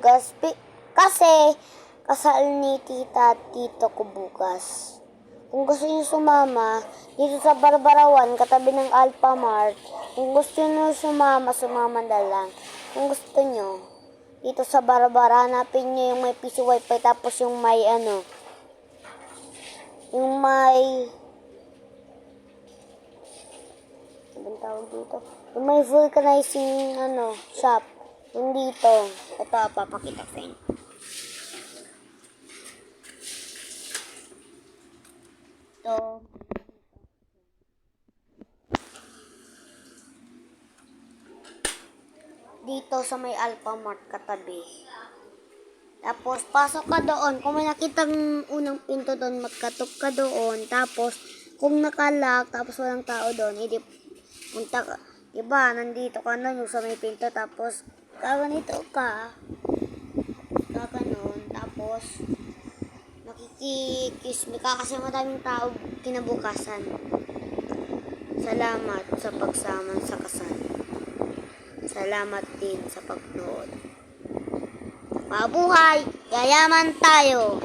bukas. Kasi, kasal ni tita at tito ko bukas. Kung gusto niyo sumama, dito sa Barbarawan, katabi ng Alphamart. Kung gusto niyo sumama, sumama na lang. Kung gusto niyo, dito sa Barbara, hanapin niyo yung may piso wifi, tapos yung may yung may, anong tawag dito? Yung may vulcanizing, shop. Yung dito. Ito, papakita sa inyo. Ito. Dito sa may Alphamart katabi. Tapos, pasok ka doon. Kung may nakitang unang pinto doon, magkatok ka doon. Tapos, kung nakalock, tapos walang tao doon, edi punta ka. Diba, nandito ka na yung sa may pinto. Tapos, kaganito ka. Kaganon. Tapos, makikikismi ka kasi madaming tao kinabukasan. Salamat sa pagsama sa kasal. Salamat din sa pagnood. Mabuhay! Yayaman tayo!